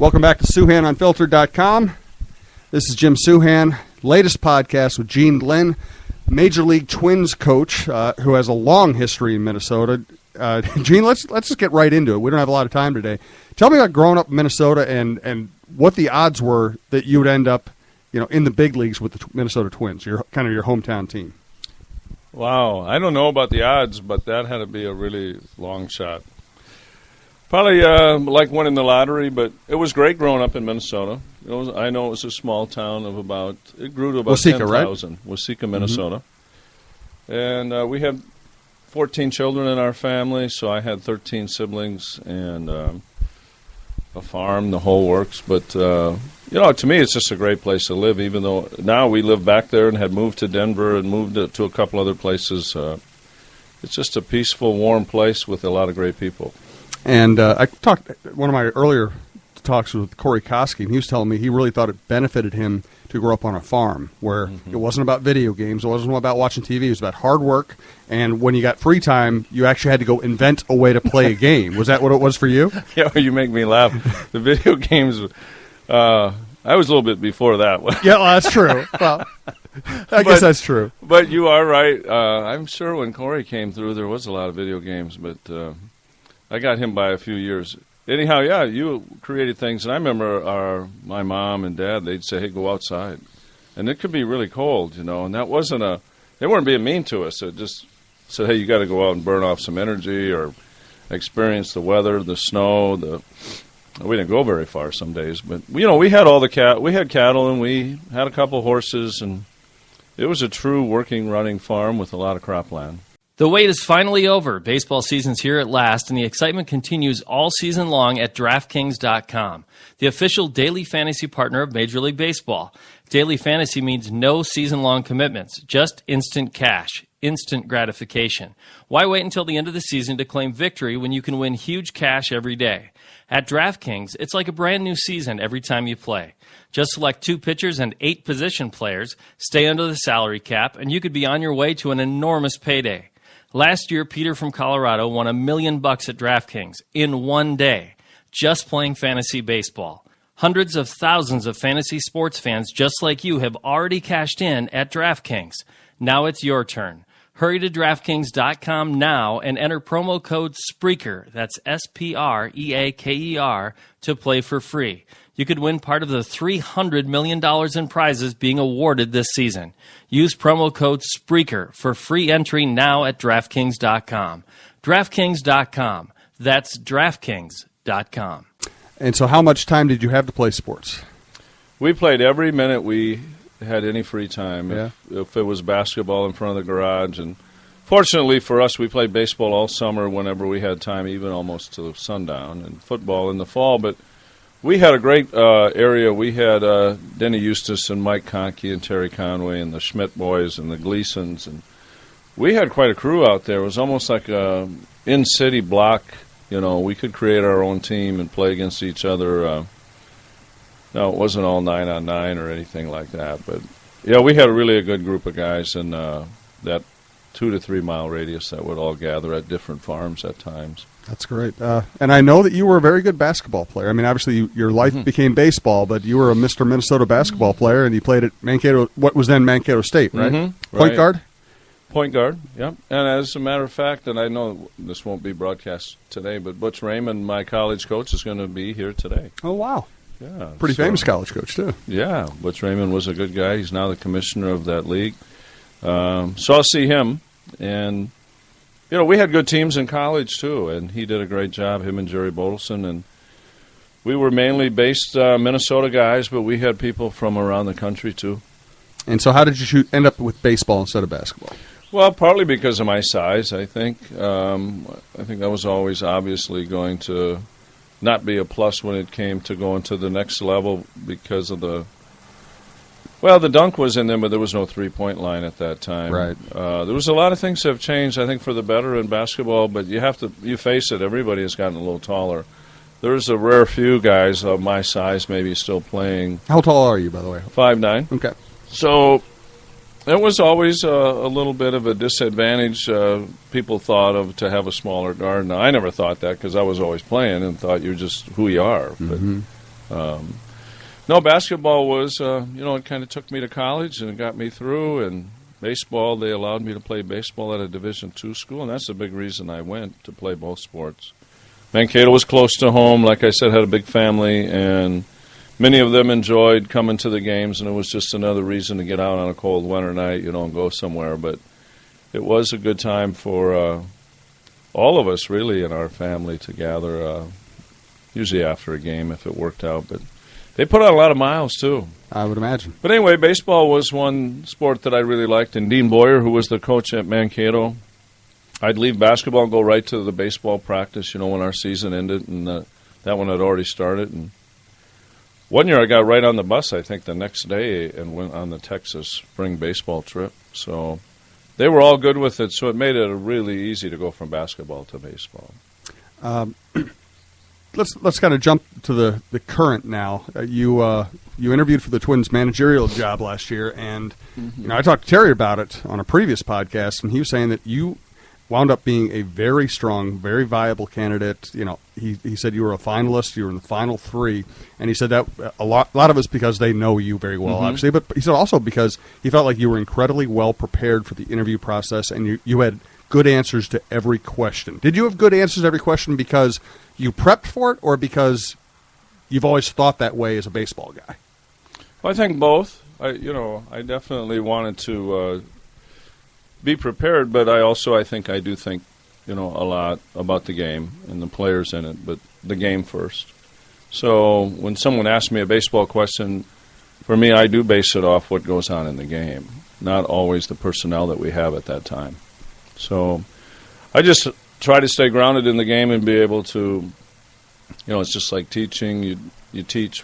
Welcome back to Unfiltered.com. This is Jim Souhan. Latest podcast with Glynn, Major League Twins coach, who has a long history in Minnesota. Gene, let's just get right into it. We don't have a lot of time today. Tell me about growing up in Minnesota and what the odds were that you would end up, in the big leagues with the Minnesota Twins, your hometown team. Wow, I don't know about the odds, but that had to be a really long shot. Probably like winning the lottery, but it was great growing up in Minnesota. I know it was a small town of it grew to about 10,000. Right? Waseca, Minnesota. Mm-hmm. And we had 14 children in our family, so I had 13 siblings and a farm, the whole works. But, to me it's just a great place to live, even though now we live back there and had moved to Denver and moved to a couple other places. It's just a peaceful, warm place with a lot of great people. And I talked one of my earlier talks with Corey Koski, and he was telling me he really thought it benefited him to grow up on a farm where it wasn't about video games, it wasn't about watching TV, it was about hard work. And when you got free time, you actually had to go invent a way to play a game. Was that what it was for you? Yeah, you make me laugh. The video games, I was a little bit before that. Yeah, well, that's true. Well, I guess that's true. But you are right. I'm sure when Corey came through, there was a lot of video games, but I got him by a few years. Anyhow, yeah, you created things. And I remember my mom and dad, they'd say, hey, go outside. And it could be really cold, and that wasn't they weren't being mean to us. It just said, hey, you got to go out and burn off some energy or experience the weather, the snow. We didn't go very far some days. But, we had we had cattle and we had a couple horses. And it was a true working, running farm with a lot of cropland. The wait is finally over. Baseball season's here at last, and the excitement continues all season long at DraftKings.com, the official daily fantasy partner of Major League Baseball. Daily fantasy means no season-long commitments, just instant cash, instant gratification. Why wait until the end of the season to claim victory when you can win huge cash every day? At DraftKings, it's like a brand new season every time you play. Just select 2 pitchers and 8 position players, stay under the salary cap, and you could be on your way to an enormous payday. Last year, Peter from Colorado won $1 million at DraftKings in one day, just playing fantasy baseball. Hundreds of thousands of fantasy sports fans just like you have already cashed in at DraftKings. Now it's your turn. Hurry to DraftKings.com now and enter promo code SPREAKER, that's SPREAKER, to play for free. You could win part of the $300 million in prizes being awarded this season. Use promo code SPREAKER for free entry now at DraftKings.com. DraftKings.com. That's DraftKings.com. And so how much time did you have to play sports? We played every minute we had any free time. Yeah. If it was basketball in front of the garage. And fortunately for us, we played baseball all summer whenever we had time, even almost to sundown, and football in the fall. But we had a great area. We had Denny Eustace and Mike Conkey and Terry Conway and the Schmidt boys and the Gleasons. And we had quite a crew out there. It was almost like a in-city block. We could create our own team and play against each other. No, it wasn't all 9-on-9 or anything like that. But, yeah, we had really a good group of guys in that 2 to 3 mile radius that would all gather at different farms at times. That's great. And I know that you were a very good basketball player. I mean, obviously, your life became baseball, but you were a Mr. Minnesota basketball player, and you played at Mankato, what was then Mankato State, right? Mm-hmm. Point guard? Point guard, yep. And as a matter of fact, and I know this won't be broadcast today, but Butch Raymond, my college coach, is going to be here today. Oh, wow. Yeah. Pretty famous college coach, too. Yeah. Butch Raymond was a good guy. He's now the commissioner of that league. So I'll see him. And, we had good teams in college, too, and he did a great job, him and Jerry Bodelson. And we were mainly based Minnesota guys, but we had people from around the country, too. And so how did you end up with baseball instead of basketball? Well, partly because of my size, I think. I think I was always obviously going to not be a plus when it came to going to the next level because of the dunk was in there, but there was no three-point line at that time. Right. There was a lot of things that have changed, I think, for the better in basketball, but you face it, everybody has gotten a little taller. There's a rare few guys of my size maybe still playing. How tall are you, by the way? 5'9". Okay. So it was always a little bit of a disadvantage people thought of to have a smaller guard. Now, I never thought that because I was always playing and thought you're just who you are. Mm-hmm. No, basketball was, it kind of took me to college and it got me through. And baseball, they allowed me to play baseball at a Division II school, and that's the big reason I went to play both sports. Mankato was close to home. Like I said, had a big family, and many of them enjoyed coming to the games, and it was just another reason to get out on a cold winter night, and go somewhere. But it was a good time for all of us, really, in our family to gather, usually after a game if it worked out. But they put on a lot of miles, too. I would imagine. But anyway, baseball was one sport that I really liked. And Dean Boyer, who was the coach at Mankato, I'd leave basketball and go right to the baseball practice, when our season ended. And that one had already started. And one year I got right on the bus, I think, the next day and went on the Texas spring baseball trip. So they were all good with it. So it made it really easy to go from basketball to baseball. Let's kind of jump to the current now. You interviewed for the Twins managerial job last year, and I talked to Terry about it on a previous podcast, and he was saying that you wound up being a very strong, very viable candidate. He said you were a finalist, you were in the final three, and he said that a lot of it's because they know you very well, obviously, but he said also because he felt like you were incredibly well prepared for the interview process, and you had good answers to every question. Did you have good answers to every question because you prepped for it, or because you've always thought that way as a baseball guy? Well, I think both. I definitely wanted to be prepared, but I think I do think, a lot about the game and the players in it, but the game first. So when someone asks me a baseball question, for me, I do base it off what goes on in the game, not always the personnel that we have at that time. So I just try to stay grounded in the game and be able to, it's just like teaching. You teach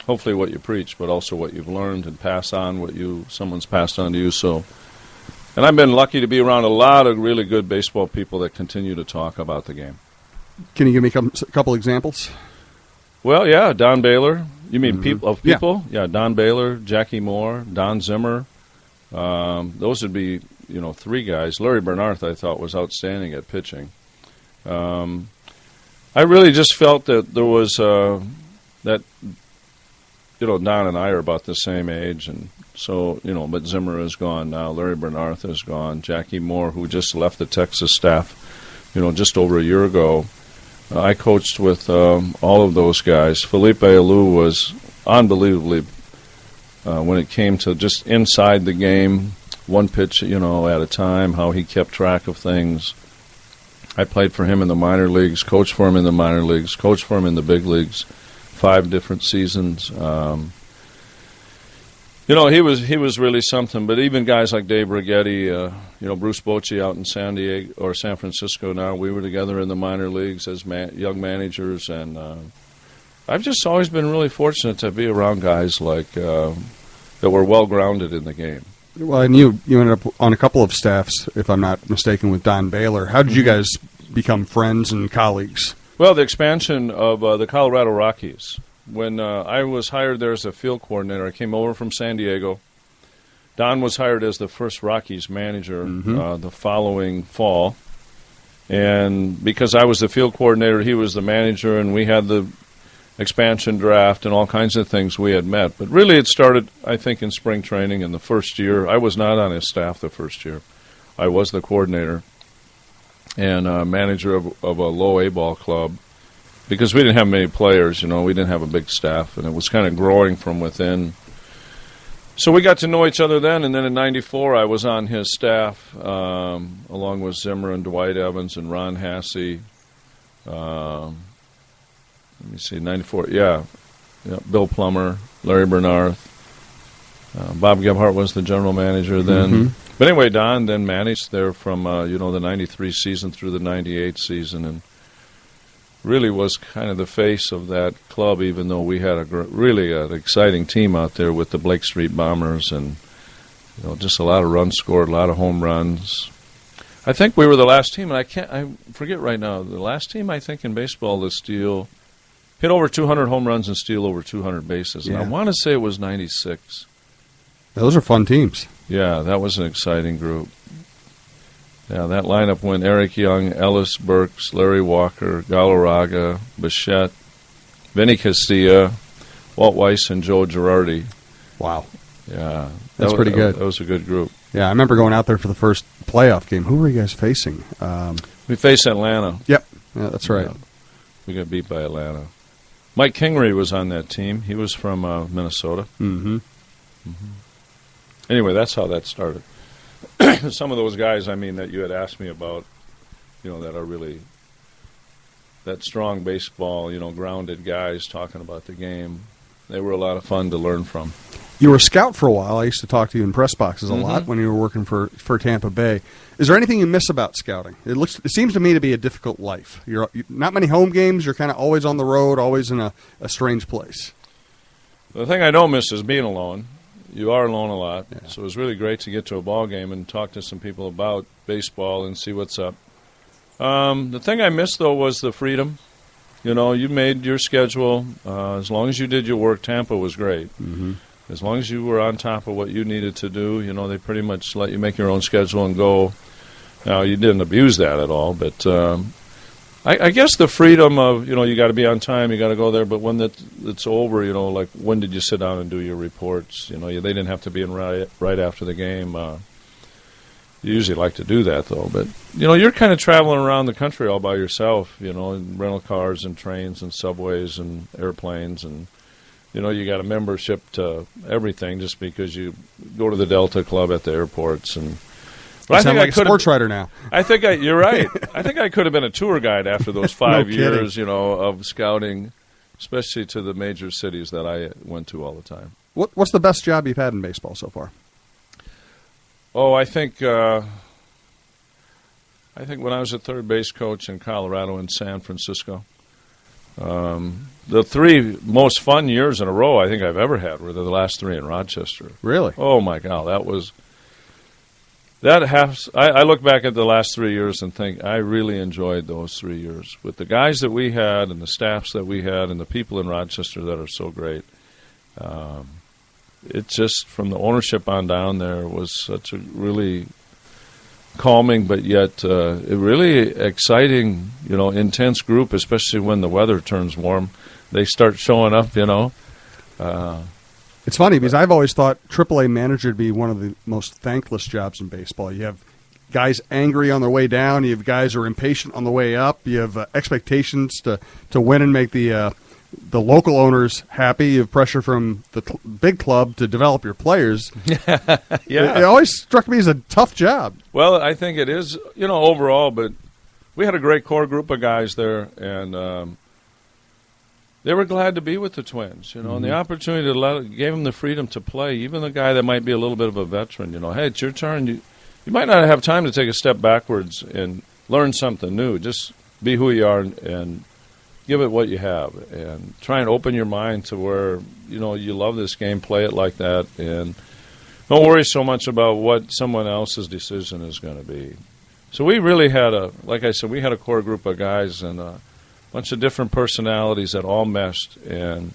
hopefully what you preach, but also what you've learned, and pass on what someone's passed on to you. So, and I've been lucky to be around a lot of really good baseball people that continue to talk about the game. Can you give me a couple examples? Well, yeah, Don Baylor. You mean people? Yeah, Don Baylor, Jackie Moore, Don Zimmer. Those would be, three guys. Larry Bernarth, I thought, was outstanding at pitching. I really just felt that there was that, Don and I are about the same age, and so, but Zimmer is gone now. Larry Bernarth is gone. Jackie Moore, who just left the Texas staff, just over a year ago. I coached with all of those guys. Felipe Alou was unbelievably, when it came to just inside the game, one pitch, at a time, how he kept track of things. I played for him in the minor leagues, coached for him in the minor leagues, coached for him in the big leagues, 5 different seasons. He was really something. But even guys like Dave Righetti, Bruce Bochy out in San Diego or San Francisco now, we were together in the minor leagues as young managers, and I've just always been really fortunate to be around guys like that were well grounded in the game. Well, and you ended up on a couple of staffs, if I'm not mistaken, with Don Baylor. How did you guys become friends and colleagues? Well, the expansion of the Colorado Rockies. When I was hired there as a field coordinator, I came over from San Diego. Don was hired as the first Rockies manager the following fall. And because I was the field coordinator, he was the manager, and we had the expansion draft and all kinds of things we had met. But really it started, I think, in spring training in the first year. I was not on his staff the first year. I was the coordinator and manager of a low A-ball club because we didn't have many players, we didn't have a big staff, and it was kind of growing from within. So we got to know each other then, and then in '94 I was on his staff along with Zimmer and Dwight Evans and Ron Hasse. Let me see, 94, yeah, Bill Plummer, Larry Bernarth. Bob Gebhardt was the general manager then. But anyway, Don then managed there from, the 93 season through the 98 season, and really was kind of the face of that club, even though we had really an exciting team out there with the Blake Street Bombers and, just a lot of runs scored, a lot of home runs. I think we were the last team, and I forget right now, the last team, I think, in baseball to steal, hit over 200 home runs and steal over 200 bases. And I want to say it was 96. Those are fun teams. Yeah, that was an exciting group. Yeah, that lineup went Eric Young, Ellis Burks, Larry Walker, Galarraga, Bichette, Vinny Castilla, Walt Weiss, and Joe Girardi. Wow. Yeah. That's pretty good. That was a good group. Yeah, I remember going out there for the first playoff game. Who were you guys facing? We faced Atlanta. Yep. Yeah, that's right. Yeah. We got beat by Atlanta. Mike Kingery was on that team. He was from Minnesota. Mm-hmm. Anyway, that's how that started. Some of those guys, I mean, that you had asked me about, that are really that strong baseball, grounded guys talking about the game. They were a lot of fun to learn from. You were a scout for a while. I used to talk to you in press boxes a lot when you were working for Tampa Bay. Is there anything you miss about scouting? It seems to me to be a difficult life. You're not many home games. You're kind of always on the road, always in a strange place. The thing I don't miss is being alone. You are alone a lot, so it was really great to get to a ball game and talk to some people about baseball and see what's up. The thing I missed, though, was the freedom. You made your schedule. As long as you did your work, Tampa was great. Mm-hmm. As long as you were on top of what you needed to do, they pretty much let you make your own schedule and go. Now, you didn't abuse that at all, but I guess the freedom of, you got to be on time, you got to go there, but when it's over, like when did you sit down and do your reports? They didn't have to be in right after the game. You usually like to do that, though. But, you're kind of traveling around the country all by yourself, in rental cars and trains and subways and airplanes. And, you got a membership to everything just because you go to the Delta Club at the airports. But I sound like a sports writer now. You're right. I think I could have been a tour guide after those 5 years, of scouting, especially to the major cities that I went to all the time. What's the best job you've had in baseball so far? Oh, I think when I was a third base coach in Colorado and San Francisco, the 3 most fun years in a row I think I've ever had were the last 3 in Rochester. Really? Oh my God, I look back at the last 3 years and think I really enjoyed those 3 years with the guys that we had and the staffs that we had and the people in Rochester that are so great. It just, from the ownership on down there, was such a really calming but yet a really exciting, intense group, especially when the weather turns warm. They start showing up, It's funny because I've always thought AAA manager to be one of the most thankless jobs in baseball. You have guys angry on their way down. You have guys who are impatient on the way up. You have expectations to win and make the local owners happy. You have pressure from the big club to develop your players. Yeah. It always struck me as a tough job. Well, I think it is, overall, but we had a great core group of guys there, and they were glad to be with the Twins, and the opportunity gave them the freedom to play. Even the guy that might be a little bit of a veteran, hey, it's your turn. You might not have time to take a step backwards and learn something new. Just be who you are and give it what you have, and try and open your mind to where you love this game. Play it like that, and don't worry so much about what someone else's decision is going to be. So we really had like I said, we had a core group of guys and a bunch of different personalities that all meshed, and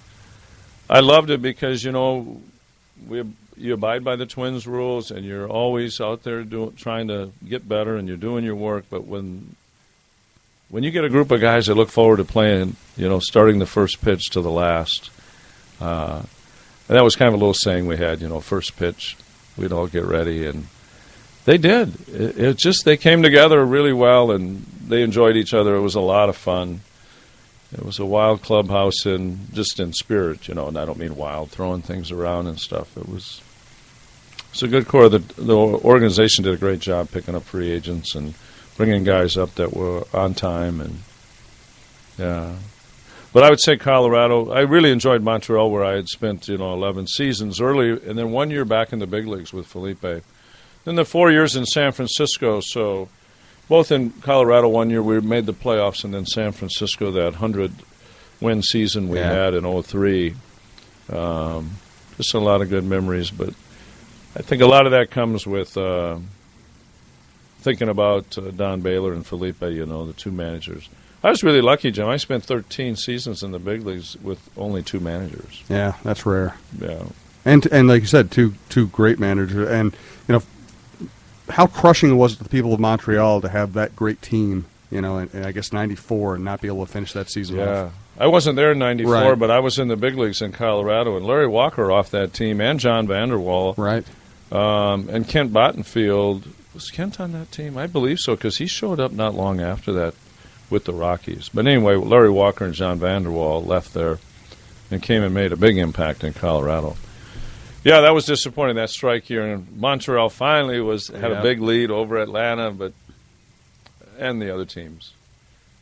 I loved it because you abide by the Twins rules, and you're always out there trying to get better, and you're doing your work. But when you get a group of guys that look forward to playing, starting the first pitch to the last, and that was kind of a little saying we had, first pitch, we'd all get ready, and they did. It just, they came together really well, and they enjoyed each other. It was a lot of fun. It was a wild clubhouse just in spirit, and I don't mean wild, throwing things around and stuff. It's a good core. The organization did a great job picking up free agents and bringing guys up that were on time, and yeah. But I would say Colorado. I really enjoyed Montreal, where I had spent 11 seasons early, and then 1 year back in the big leagues with Felipe. Then the 4 years in San Francisco. So both in Colorado 1 year we made the playoffs, and then San Francisco that 100-win season we had in 2003. Just a lot of good memories, but I think a lot of that comes with thinking about Don Baylor and Felipe, the 2 managers. I was really lucky, Jim. I spent 13 seasons in the big leagues with only 2 managers. Yeah, that's rare. Yeah. And like you said, two great managers. And, how crushing was it to the people of Montreal to have that great team, in I guess 94 and not be able to finish that season off? I wasn't there in '94, Right. but I was in the big leagues in Colorado, and Larry Walker off that team, and John Vanderwall, Right. and Kent Bottenfield. Was Kent on that team? I believe so, because he showed up not long after that with the Rockies. But anyway, Larry Walker and John Vanderwall left there and came and made a big impact in Colorado. Yeah, that was disappointing, that strike year. And Montreal finally had a big lead over Atlanta, and the other teams.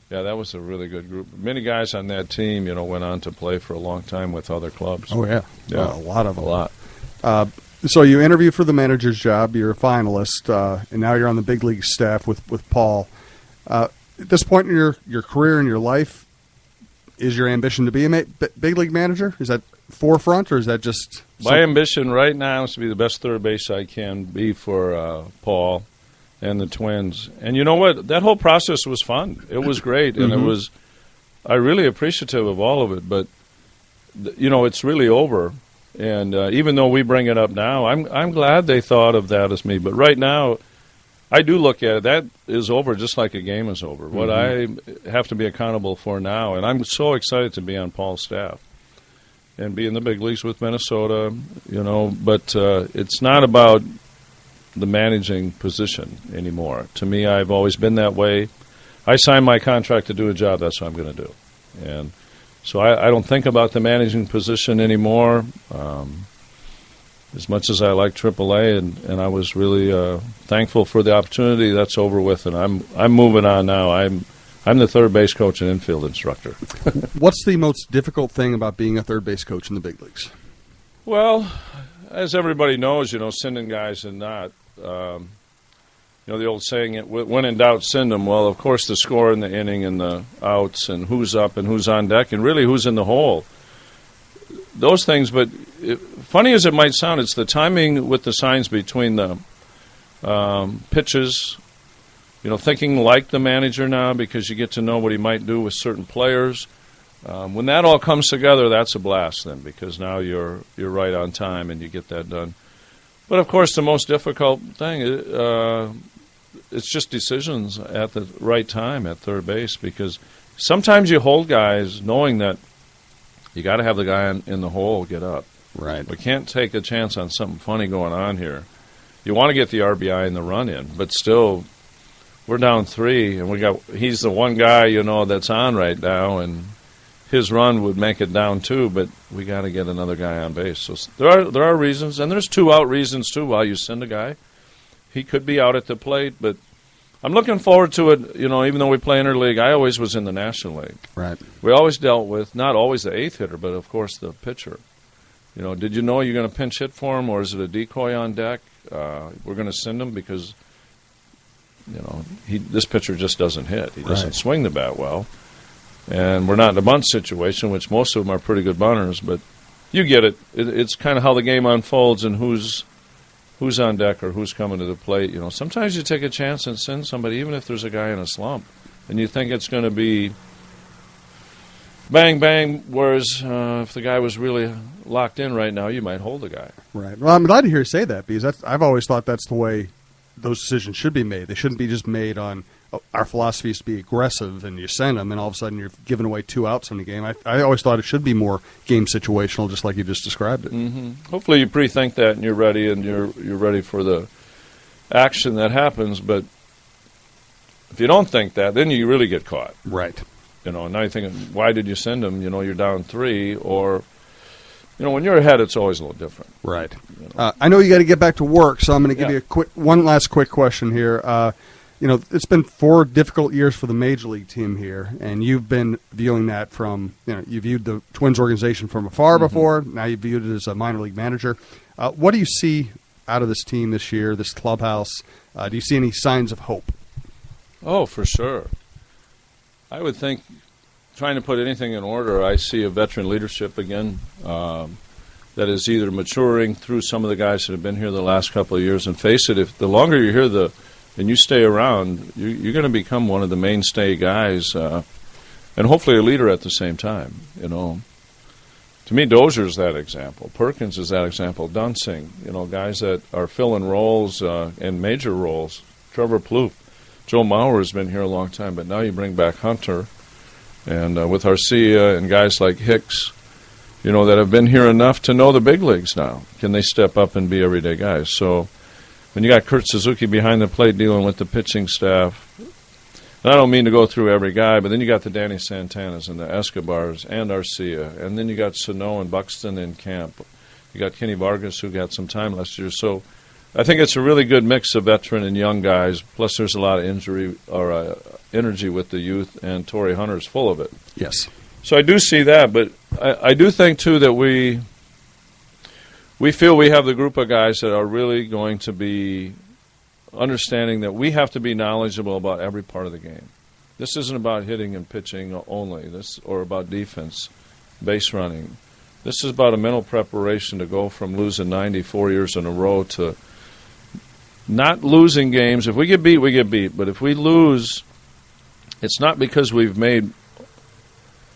Yeah, that was a really good group. Many guys on that team, went on to play for a long time with other clubs. Oh, yeah. Yeah. A lot of them. A lot. So you interviewed for the manager's job. You're a finalist, and now you're on the big league staff with Paul. At this point in your career and your life, is your ambition to be a big league manager? Is that forefront, or is that just... My ambition right now is to be the best third base I can be for Paul and the Twins. And you know what? That whole process was fun. It was great, and I'm really appreciative of all of it. But, it's really over. And even though we bring it up now, I'm glad they thought of that as me. But right now, I do look at it. That is over just like a game is over. What I have to be accountable for now, and I'm so excited to be on Paul's staff and be in the big leagues with Minnesota, but it's not about the managing position anymore. To me, I've always been that way. I signed my contract to do a job. That's what I'm going to do. And so I don't think about the managing position anymore. As much as I like AAA, and I was really thankful for the opportunity, that's over with, and I'm moving on now. I'm the third base coach and infield instructor. What's the most difficult thing about being a third base coach in the big leagues? Well, as everybody knows, sending guys and not. The old saying, when in doubt, send them. Well, of course, the score in the inning and the outs and who's up and who's on deck and really who's in the hole. Those things, but funny as it might sound, it's the timing with the signs between the pitches, thinking like the manager now because you get to know what he might do with certain players. When that all comes together, that's a blast then, because now you're right on time and you get that done. But, of course, the most difficult thing, it's just decisions at the right time at third base, because sometimes you hold guys knowing that you got to have the guy in the hole get up. Right. We can't take a chance on something funny going on here. You want to get the RBI and the run in, but still, we're down 3, and he's the one guy, that's on right now, and his run would make it down 2, but we got to get another guy on base. So there are reasons, and there's 2-out reasons too. While you send a guy, he could be out at the plate, but I'm looking forward to it. Even though we play interleague, I always was in the National League. Right. We always dealt with not always the 8th hitter, but of course the pitcher. Did you know you're going to pinch hit for him, or is it a decoy on deck? We're going to send him because this pitcher just doesn't hit. He doesn't swing the bat well. And we're not in a bunt situation, which most of them are pretty good bunters, but you get it. It's kind of how the game unfolds and who's on deck or who's coming to the plate. Sometimes you take a chance and send somebody, even if there's a guy in a slump, and you think it's going to be bang, bang, whereas if the guy was really locked in right now, you might hold the guy. Right. Well, I'm glad to hear you say that, because I've always thought that's the way those decisions should be made. They shouldn't be just made on our philosophy is to be aggressive, and you send them, and all of a sudden you're giving away 2 outs in the game. I always thought it should be more game situational, just like you just described it. Mm-hmm. Hopefully you pre-think that and you're ready, and you're ready for the action that happens. But if you don't think that, then you really get caught. Right. Now you're thinking, why did you send him? You're down 3, or when you're ahead, it's always a little different. Right. I know you got to get back to work, so I'm going to give you one last quick question here. It's been 4 difficult years for the Major League team here, and you've been viewing that from, you viewed the Twins organization from afar before. Now you viewed it as a minor league manager. What do you see out of this team this year, this clubhouse? Do you see any signs of hope? Oh, for sure. I would think, trying to put anything in order, I see a veteran leadership again that is either maturing through some of the guys that have been here the last couple of years. And face it, if the longer you're here, and you stay around, you're going to become one of the mainstay guys, and hopefully a leader at the same time. To me, Dozier's that example. Perkins is that example. Dunsing, guys that are filling roles and major roles. Trevor Plouffe. Joe Mauer has been here a long time, but now you bring back Hunter, And with Arcia and guys like Hicks, that have been here enough to know the big leagues now. Can they step up and be everyday guys? So when you got Kurt Suzuki behind the plate dealing with the pitching staff, and I don't mean to go through every guy, but then you got the Danny Santanas and the Escobars and Arcia, and then you got Sano and Buxton in camp. You got Kenny Vargas, who got some time last year. So I think it's a really good mix of veteran and young guys, plus there's a lot of energy with the youth, and Torrey Hunter's full of it. Yes. So I do see that, but I do think, too, that we feel we have the group of guys that are really going to be understanding that we have to be knowledgeable about every part of the game. This isn't about hitting and pitching only, or about defense, base running. This is about a mental preparation to go from losing 94 years in a row to not losing games. If we get beat, we get beat. But if we lose, it's not because we don't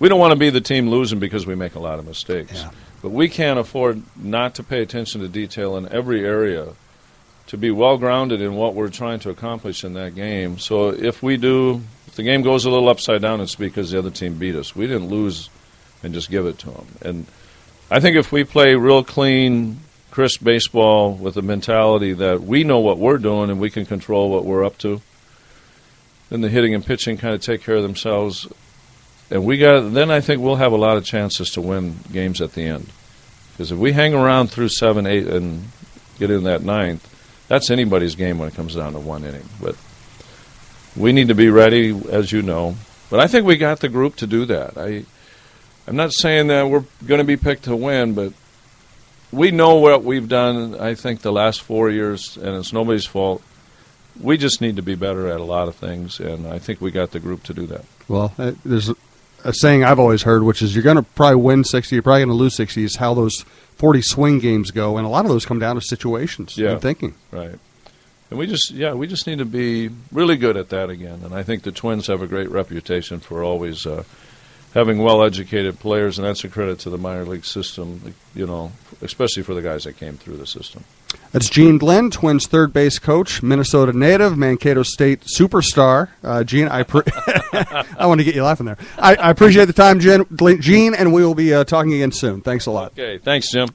want to be the team losing because we make a lot of mistakes. Yeah. But we can't afford not to pay attention to detail in every area, to be well-grounded in what we're trying to accomplish in that game. So if the game goes a little upside down, it's because the other team beat us. We didn't lose and just give it to them. And I think if we play real clean, crisp baseball with a mentality that we know what we're doing and we can control what we're up to, then the hitting and pitching kind of take care of themselves. And then I think we'll have a lot of chances to win games at the end. Because if we hang around through 7, 8, and get in that 9th, that's anybody's game when it comes down to one inning. But we need to be ready, as you know. But I think we got the group to do that. I'm not saying that we're going to be picked to win, but we know what we've done, I think, the last 4 years, and it's nobody's fault. We just need to be better at a lot of things, and I think we got the group to do that. Well, there's a saying I've always heard, which is you're going to probably win 60, you're probably going to lose 60, is how those 40 swing games go, and a lot of those come down to situations and thinking. Right. And we just need to be really good at that again, and I think the Twins have a great reputation for always having well-educated players, and that's a credit to the minor league system, especially for the guys that came through the system. That's Gene Glynn, Twins third base coach, Minnesota native, Mankato State superstar. Gene, I want to get you laughing there. I appreciate the time, Gene, and we will be talking again soon. Thanks a lot. Okay, thanks, Jim.